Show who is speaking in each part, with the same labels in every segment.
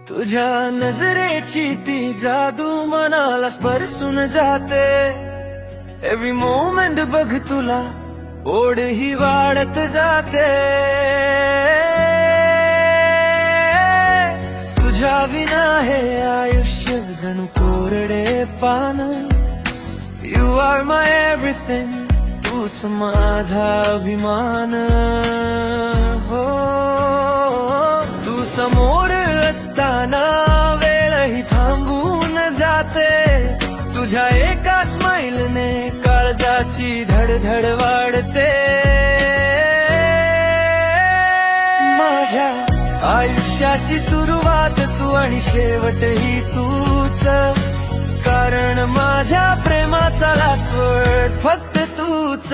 Speaker 1: तुझ्या नजरेची ती जादू मनाला स्पर्शून जाते. एव्हरी मोमेंट बघ तुला ओढ ही वाढत जाते. तुझ्या विना हे आयुष्य जणू कोरडे पान. यू आर माय एव्हरीथिंग, तूच माझा अभिमान. हो तू समोर असताना वेळही थांबून जाते. तुझ्या एका स्माइलने काळजाची धडधड वाढते. माझ्या आयुष्याची सुरुवात तू आणि शेवटही तूच. कारण माझ्या प्रेमाचा लास्ट वर्ड फक्त तूच.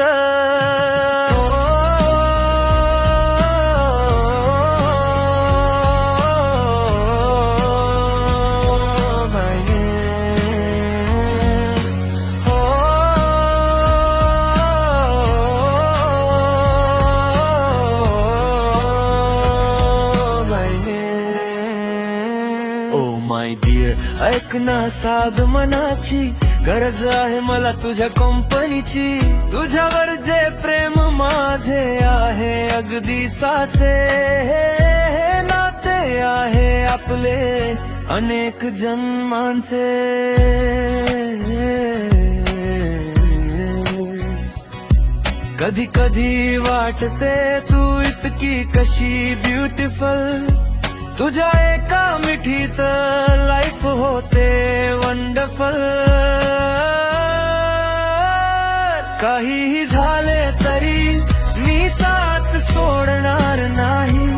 Speaker 1: माय डिअर ऐक ना साध मनाची गरज आहे मला तुझ्या कंपनीची. तुझ्यावर जे प्रेम माझे आहे अगदी साचे. हे नाते आहे आपले अनेक जन्मांचे. कधी कधी वाटते तू इतकी कशी ब्युटिफुल. तुझ्या एका मिठीत लाईफ होते वंडरफुल. काहीही झाले तरी मी साथ सोडणार नाही.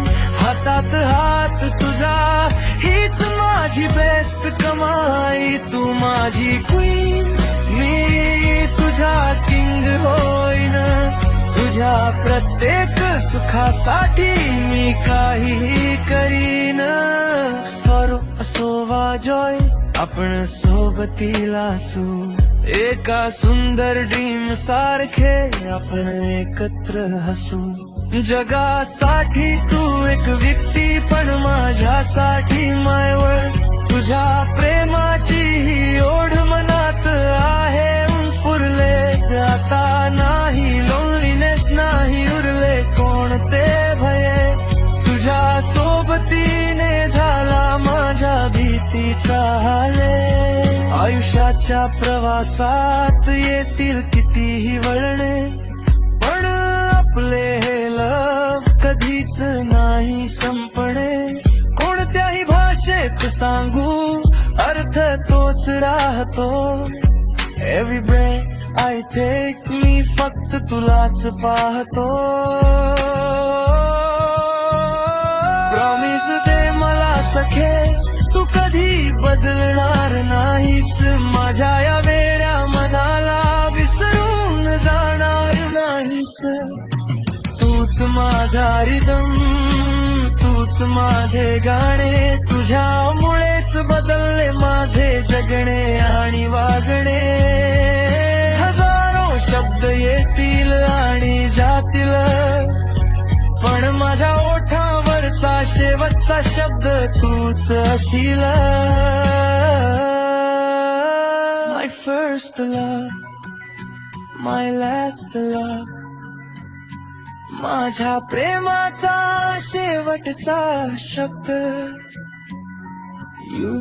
Speaker 1: हातात हात तुझा हीच माझी बेस्ट कमाई. तू माझी क्वीन, मी तुझा किंग होईन. तुझ्या प्रत्येक सुखासाठी मी काहीही करीन. सॉरो असो वा जॉय आपण सोबतीला असू. एका सुंदर ड्रीम सारखे आपण एकत्र हसू. जगासाठी तू एक व्यक्ती पण माझ्यासाठी माय वर्ल्ड. तुझ्या प्रेमाची ही ओढ मनात आहे उरले. आता नाही लोनलीनेस नाही उरले कोणते भये. तुझ्या सोबतीने झाला माझ्या भीतीचा हाले. आयुष्याच्या प्रवासात येतील कितीही वळणे पण आपले हे लव कधीच नाही संपणे. कोणत्याही भाषेत सांगू अर्थ तोच राहतो. एव्हरी ब्रेथ आय टेक मी फक्त तुलाच पाहतो. प्रॉमिस दे मला सखे तू कधी बदलणार नाहीस. माझ्या या वेड्या मनाला विसरून जाणार नाहीस. तूच माझा रिदम, तूच माझे गाणे. तुझ्यामुळेच बदलले माझे जगणे आणि वागणे. हजारो शब्द येतील आणि जातील पण माझ्या ओठावरचा शेवटचा शब्द तूच असील. माय फर्स्ट लव्ह, माय लास्ट लव्ह. माझ्या प्रेमाचा शेवटचा शब्द यू.